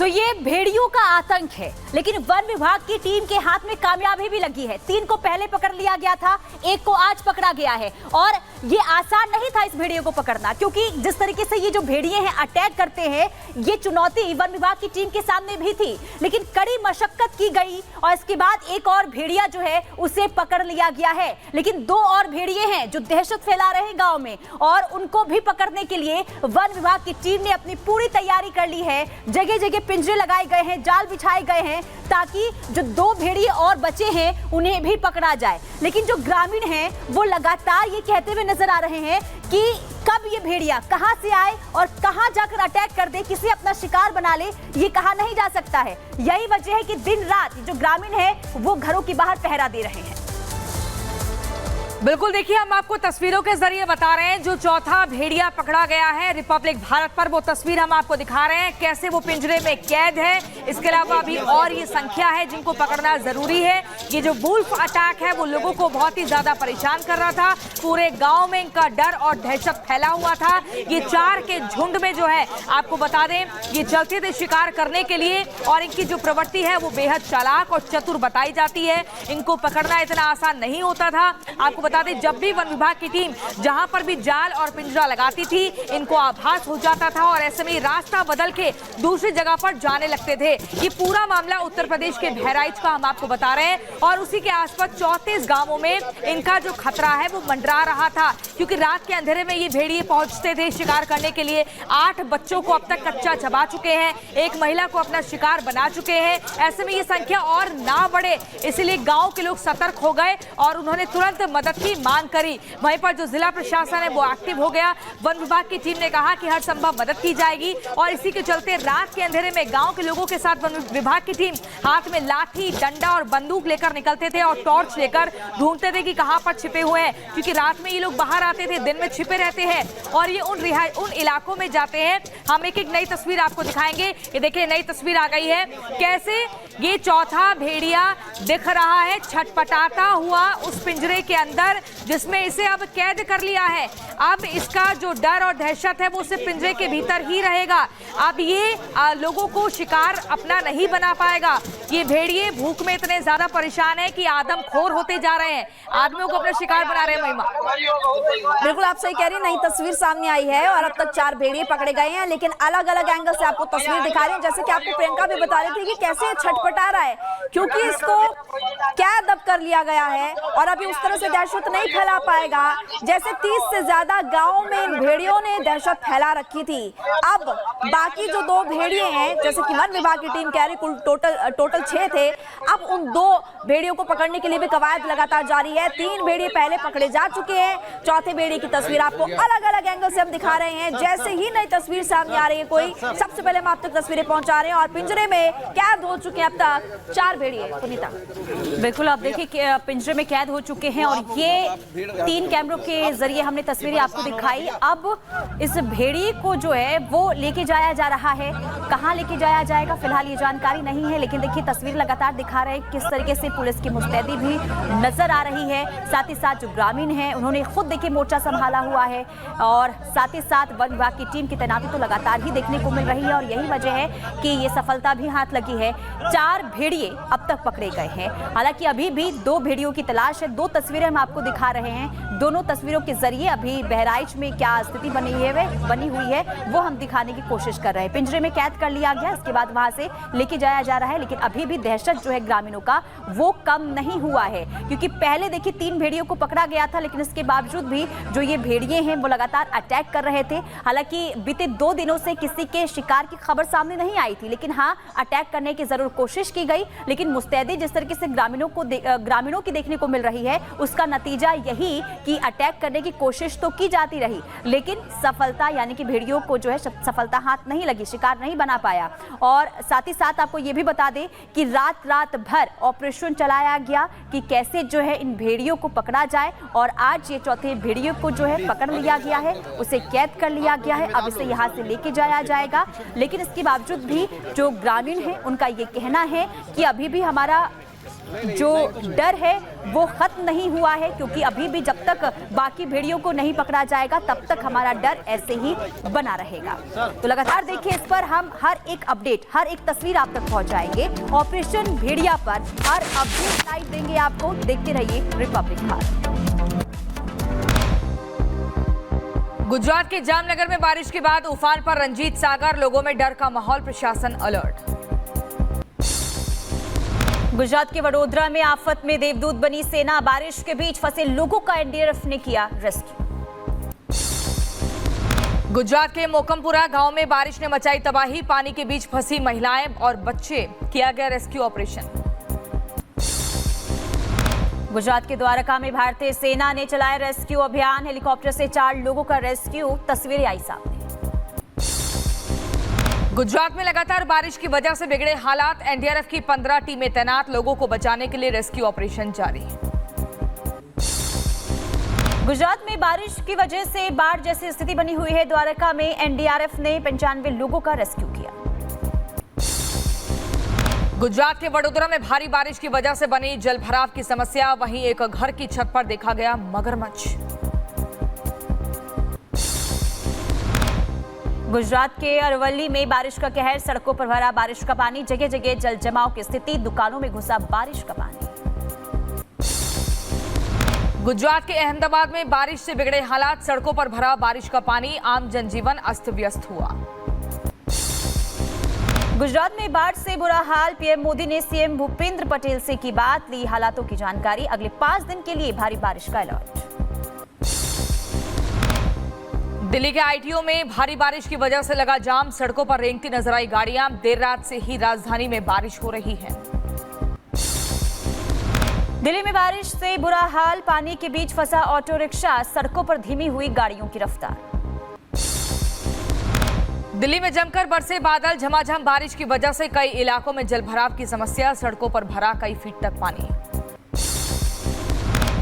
तो ये भेड़ियों का आतंक है, लेकिन वन विभाग की टीम के हाथ में कामयाबी भी लगी है। 3 को पहले पकड़ लिया गया था, 1 को आज पकड़ा गया है। और ये आसान नहीं था इस भेड़ियों को पकड़ना, क्योंकि जिस तरीके से ये जो भेड़िए हैं अटैक करते हैं, ये चुनौती वन विभाग की टीम के सामने भी थी। लेकिन कड़ी मशक्कत की गई और इसके बाद एक और भेड़िया जो है उसे पकड़ लिया गया है। लेकिन 2 और भेड़िए हैं जो दहशत फैला रहे हैं गाँव में, और उनको भी पकड़ने के लिए वन विभाग की टीम ने अपनी पूरी तैयारी कर ली है। जगह जगह पिंजरे लगाए गए हैं, जाल बिछाए गए हैं, ताकि जो 2 भेड़िए और बचे हैं उन्हें भी पकड़ा जाए। लेकिन जो ग्रामीण हैं वो लगातार ये कहते हुए नजर आ रहे हैं कि कब ये भेड़िया कहां से आए और कहां जाकर अटैक कर दे, किसे अपना शिकार बना ले, ये कहा नहीं जा सकता है। यही वजह है कि दिन रात जो ग्रामीण है वो घरों के बाहर पहरा दे रहे हैं। बिल्कुल, देखिए हम आपको तस्वीरों के जरिए बता रहे हैं जो चौथा भेड़िया पकड़ा गया है रिपब्लिक भारत पर, वो तस्वीर हम आपको दिखा रहे हैं कैसे वो पिंजरे में कैद है। इसके अलावा अभी और ये संख्या है जिनको पकड़ना जरूरी है। ये जो वुल्फ अटैक है वो लोगों को बहुत ही ज्यादा परेशान कर रहा था, पूरे गांव में इनका डर और दहशत फैला हुआ था। ये 4 के झुंड में जो है आपको बता दें ये चलते थे शिकार करने के लिए, और इनकी जो प्रवृत्ति है वो बेहद चालाक और चतुर बताई जाती है। इनको पकड़ना इतना आसान नहीं होता था। आपको बता दें जब भी वन विभाग की टीम जहां पर भी जाल और पिंजरा लगाती थी, इनको आभास हो जाता था और ऐसे में रास्ता बदल के दूसरी जगह पर जाने लगते थे। ये पूरा मामला उत्तर प्रदेश के बहराइच का हम आपको बता रहे हैं, और उसी के आसपास 34 गांवों में इनका जो खतरा है वो मंडरा रहा था, क्योंकि रात के अंधेरे में ये भेड़िए पहुंचते थे शिकार करने के लिए। 8 बच्चों को अब तक कच्चा चबा चुके हैं, 1 महिला को अपना शिकार बना चुके हैं। ऐसे में ये संख्या और ना बढ़े, इसीलिए गांव के लोग सतर्क हो गए और उन्होंने तुरंत मदद की मांग करी। वहीं पर जो जिला प्रशासन है वो एक्टिव हो गया। वन विभाग की टीम ने कहा कि हर संभव मदद की जाएगी, और इसी के चलते रात के अंधेरे में गांव के लोगों के साथ वन विभाग की टीम हाथ में लाठी, डंडा और बंदूक लेकर निकलते थे और टॉर्च लेकर ढूंढते थे कि कहां पर छिपे हुए हैं, क्योंकि रात में ये लोग बाहर आते थे, दिन में छिपे रहते हैं और ये उन इलाकों में जाते हैं। हम एक नई तस्वीर आपको दिखाएंगे। ये देखिए नई तस्वीर आ गई है, कैसे ये चौथा भेड़िया दिख रहा है छटपटाता हुआ उस पिंजरे के अंदर, जिसमें इसे अब कैद कर लिया है। अब इसका जो डर और दहशत है वो सिर्फ पिंजरे के भीतर ही रहेगा। अब ये लोगों को शिकार अपना नहीं बना पाएगा। ये भेड़िए भूख में इतने ज्यादा परेशान है कि आदमखोर होते जा रहे हैं, आदमियों को अपना शिकार बना रहे हैं। महिमा, बिल्कुल आप सही कह रही हैं। नई तस्वीर सामने आई है और अब तक 4 भेड़िए पकड़े गए हैं, लेकिन अलग अलग एंगल से आपको तस्वीर दिखा रही हूँ। जैसे कि आपको प्रियंका भी बता रही थी कि कैसे छटपटा रहा है, क्योंकि इसको कैद अब कर लिया गया है और अभी उस तरह से दहशत नहीं फैला पाएगा जैसे 30 से ज्यादा गांव में इन भेड़ियों ने दहशत फैला रखी थी। अब बाकी जो 2 भेड़िए हैं, जैसे कि वन विभाग की टीम कह रही कुल टोटल 6 थे, अब उन 2 भेड़ियों को पकड़ने के लिए भी कवायद लगातार जारी है। 3 भेड़िए पहले पकड़े जा चुके हैं, चौथे भेड़िए की तस्वीर आपको अलग अलग एंगल से हम दिखा रहे हैं। जैसे ही नई तस्वीर सामने आ रही है कोई, सबसे पहले हम आप तक तस्वीरें पहुंचा रहे हैं। और पिंजरे में कैद हो चुके हैं अब तक 4 भेड़िए। पुनीता, बिल्कुल आप देखिए पिंजरे में कैद हो चुके हैं, और ये 3 कैमरों के जरिए हमने तस्वीरें आपको दिखाई। अब इस भेड़िए को जो है वो लेके जाया जा रहा है, कहां लेके जाया जाएगा फिलहाल ये जानकारी नहीं है, लेकिन देखिए तस्वीर लगातार दिखा रहे हैं किस तरीके से पुलिस की मुस्तैदी भी नजर आ रही है। साथ ही साथ जो ग्रामीण हैं उन्होंने खुद देखिए मोर्चा संभाला हुआ है, और साथ ही साथ वन विभाग की टीम की तैनाती तो लगातार ही देखने को मिल रही है, और यही वजह है कि ये सफलता भी हाथ लगी है। 4 भेड़िए अब तक पकड़े गए हैं। हालांकि अभी भी 2 भेड़ियों की तलाश है। 2 तस्वीरें हम आपको दिखा रहे हैं, दोनों तस्वीरों के जरिए अभी बहराइच में क्या स्थिति बनी हुई है वो हम दिखाने की कोशिश कर रहे हैं। पिंजरे में कैद कर लिया गया, इसके बाद वहां से लेके जाया जा रहा है, लेकिन अभी भी दहशत जो है ग्रामीणों का वो कम नहीं हुआ है, क्योंकि पहले देखिए 3 भेड़ियों को पकड़ा गया था, लेकिन इसके बावजूद भी जो ये भेड़िए हैं वो लगातार अटैक कर रहे थे। हालांकि बीते 2 दिनों से किसी के शिकार की खबर सामने नहीं आई थी, लेकिन हाँ अटैक करने की जरूर कोशिश की गई। लेकिन मुस्तैदी जिस तरीके से ग्रामीणों की देखने को मिल रही है, उसका नतीजा यही कि अटैक करने की कोशिश तो की जाती रही, लेकिन सफलता यानी कि भेड़ियों को जो है सफलता हाथ नहीं लगी, शिकार नहीं बना पाया। और साथ ही साथ आपको ये भी बता दें कि रात भर ऑपरेशन चलाया गया कि कैसे जो है इन भेड़ियों को पकड़ा जाए, और आज ये चौथे भेड़ियों को जो है पकड़ लिया गया है, उसे कैद कर लिया गया है। अब इसे यहाँ से लेके जाया जाएगा, लेकिन इसके बावजूद भी जो ग्रामीण हैं उनका ये कहना है कि अभी भी हमारा जो डर है वो खत्म नहीं हुआ है, क्योंकि अभी भी जब तक बाकी भेड़ियों को नहीं पकड़ा जाएगा तब तक हमारा डर ऐसे ही बना रहेगा। तो लगातार देखिए, इस पर हम हर एक अपडेट, हर एक तस्वीर आप तक पहुंचाएंगे। ऑपरेशन भेड़िया पर हर अपडेट लाइव देंगे आपको। देखते रहिए रिपब्लिक भारत। गुजरात के जामनगर में बारिश के बाद उफान पर रंजीत सागर, लोगों में डर का माहौल, प्रशासन अलर्ट। गुजरात के वडोदरा में आफत में देवदूत बनी सेना, बारिश के बीच फंसे लोगों का एनडीआरएफ ने किया रेस्क्यू। गुजरात के मोकमपुरा गांव में बारिश ने मचाई तबाही, पानी के बीच फंसी महिलाएं और बच्चे, किया गया रेस्क्यू ऑपरेशन। गुजरात के द्वारका में भारतीय सेना ने चलाया रेस्क्यू अभियान, हेलीकॉप्टर से 4 लोगों का रेस्क्यू, तस्वीरें आई सामने। गुजरात में लगातार बारिश की वजह से बिगड़े हालात, एनडीआरएफ की 15 टीमें तैनात, लोगों को बचाने के लिए रेस्क्यू ऑपरेशन जारी। गुजरात में बारिश की वजह से बाढ़ जैसी स्थिति बनी हुई है। द्वारका में एनडीआरएफ ने 95 लोगों का रेस्क्यू किया। गुजरात के वडोदरा में भारी बारिश की वजह से बनी जलभराव की समस्या, वहीं एक घर की छत पर देखा गया मगरमच्छ। गुजरात के अरवली में बारिश का कहर, सड़कों पर भरा बारिश का पानी, जगह जगह जल जमाव की स्थिति, दुकानों में घुसा बारिश का पानी। गुजरात के अहमदाबाद में बारिश से बिगड़े हालात, सड़कों पर भरा बारिश का पानी, आम जनजीवन अस्त व्यस्त हुआ। गुजरात में बाढ़ से बुरा हाल, पीएम मोदी ने सीएम भूपेंद्र पटेल से की बात, ली हालातों की जानकारी, अगले 5 दिन के लिए भारी बारिश का अलर्ट। दिल्ली के आईटीओ में भारी बारिश की वजह से लगा जाम, सड़कों पर रेंगती नजर आई गाड़ियां, देर रात से ही राजधानी में बारिश हो रही है। दिल्ली में बारिश से बुरा हाल, पानी के बीच फंसा ऑटो रिक्शा, सड़कों पर धीमी हुई गाड़ियों की रफ्तार। दिल्ली में जमकर बरसे बादल, झमाझम बारिश की वजह से कई इलाकों में जलभराव की समस्या, सड़कों पर भरा कई फीट तक पानी।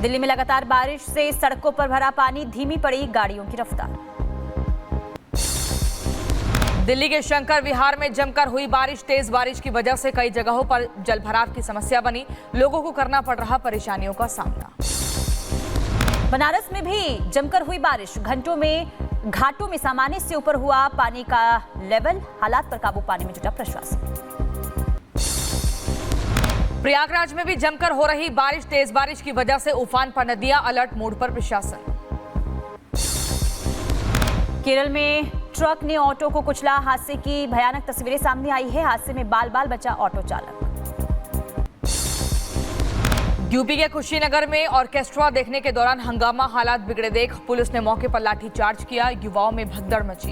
दिल्ली में लगातार बारिश से सड़कों पर भरा पानी, धीमी पड़ी गाड़ियों की रफ्तार। दिल्ली के शंकर विहार में जमकर हुई बारिश, तेज बारिश की वजह से कई जगहों पर जलभराव की समस्या बनी, लोगों को करना पड़ रहा परेशानियों का सामना। बनारस में भी जमकर हुई बारिश, घंटों में घाटों में सामान्य से ऊपर हुआ पानी का लेवल, हालात पर काबू पाने में जुटा प्रशासन। प्रयागराज में भी जमकर हो रही बारिश, तेज बारिश की वजह से उफान पर नदियां, अलर्ट मोड पर प्रशासन। केरल में ट्रक ने ऑटो को कुचला, हादसे की भयानक तस्वीरें सामने आई है, हादसे में बाल बाल बचा ऑटो चालक। यूपी के कुशीनगर में ऑर्केस्ट्रा देखने के दौरान हंगामा, हालात बिगड़े देख पुलिस ने मौके पर लाठीचार्ज किया, युवाओं में भगदड़ मची।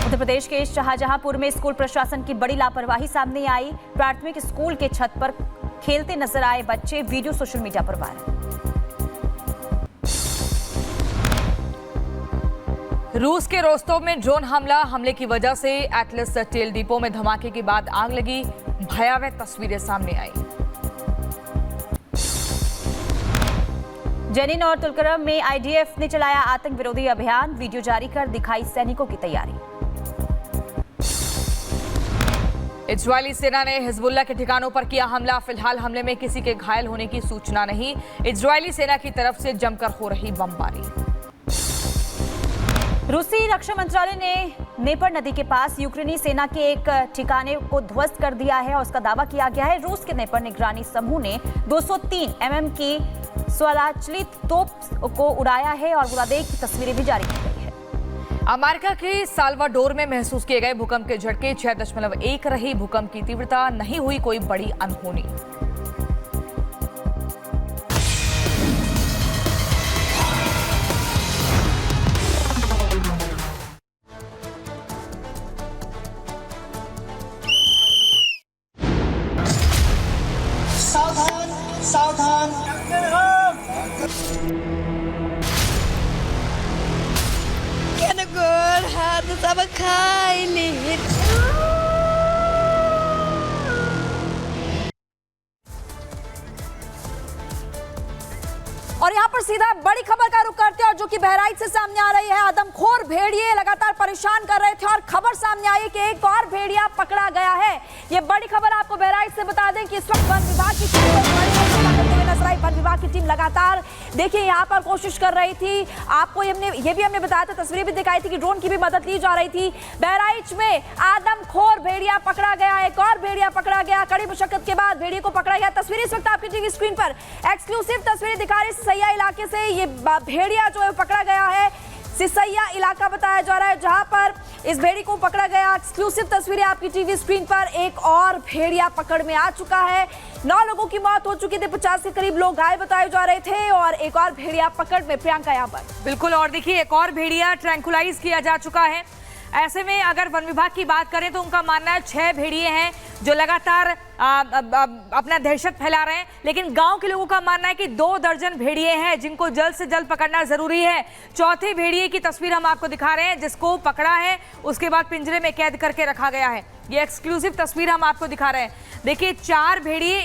उत्तर प्रदेश के शाहजहांपुर में स्कूल प्रशासन की बड़ी लापरवाही सामने आई, प्राथमिक स्कूल के छत पर खेलते नजर आए बच्चे, वीडियो सोशल मीडिया पर वायरल। रूस के रोस्तोव में ड्रोन हमले की वजह से एटलस तेल डिपो में धमाके के बाद आग लगी, भयावह तस्वीरें सामने आई। जेनिन और तुलकरम में आईडीएफ ने चलाया आतंक विरोधी अभियान, वीडियो जारी कर दिखाई सैनिकों की तैयारी। इजरायली सेना ने हिजबुल्लाह के ठिकानों पर किया हमला, फिलहाल हमले में किसी के घायल होने की सूचना नहीं, इजरायली सेना की तरफ से जमकर हो रही बमबारी। रूसी रक्षा मंत्रालय ने नेपर नदी के पास यूक्रेनी सेना के एक ठिकाने को ध्वस्त कर दिया है और उसका दावा किया गया है। रूस के नेपर निगरानी समूह ने 203 mm की स्वचालित तोप को उड़ाया है और बुरादेख की तस्वीरें भी जारी की गई है। अमेरिका के साल्वाडोर में महसूस किए गए भूकंप के झटके, 6.1 रही भूकंप की तीव्रता, नहीं हुई कोई बड़ी अनहोनी। सावधान। Can a girl have the summer kind? और सीधा बड़ी खबर का रुख करते हैं और जो कि बहराइच से सामने आ रही है। आदमखोर भेड़िए लगातार परेशान कर रहे थे और खबर सामने आई कि एक और भेड़िया पकड़ा गया है। ये बड़ी खबर आपको बहराइच से बता दें कि इस वक्त वन विभाग की टीम नजर आई। वन विभाग की टीम लगातार देखिए यहाँ पर कोशिश कर रही थी। आपको ये भी हमने बताया था, तस्वीरें भी दिखाई थी कि ड्रोन की भी मदद ली जा रही थी। बहराइच में आदमखोर भेड़िया पकड़ा गया, एक और भेड़िया पकड़ा गया। कड़ी मशक्कत के बाद भेड़िए को पकड़ा गया। तस्वीरें इस वक्त आपकी टीवी स्क्रीन पर एक्सक्लूसिव तस्वीरें दिखा रही सिसैया इलाके से। ये भेड़िया जो है पकड़ा गया है, सिसैया इलाका बताया जा रहा है जहां पर इस भेड़ी को पकड़ा गया। एक्सक्लूसिव तस्वीरें आपकी टीवी स्क्रीन पर। एक और भेड़िया पकड़ में आ चुका है। 9 लोगों की मौत हो चुकी थी, 50 के करीब लोग घायल बताए जा रहे थे और एक और भेड़िया पकड़ में। प्रियंका यहाँ पर बिल्कुल, और देखिए एक और भेड़िया ट्रैंकुलाइज किया जा चुका है। ऐसे में अगर वन विभाग की बात करें तो उनका मानना है 6 भेड़िए हैं जो लगातार अपना दहशत फैला रहे हैं, लेकिन गांव के लोगों का मानना है कि 2 दर्जन भेड़िए हैं जिनको जल्द से जल्द पकड़ना जरूरी है। चौथे भेड़िए की तस्वीर हम आपको दिखा रहे हैं जिसको पकड़ा है, उसके बाद पिंजरे में कैद करके रखा गया है। ये एक्सक्लूसिव तस्वीर हम आपको दिखा रहे हैं। देखिए 4 भेड़िए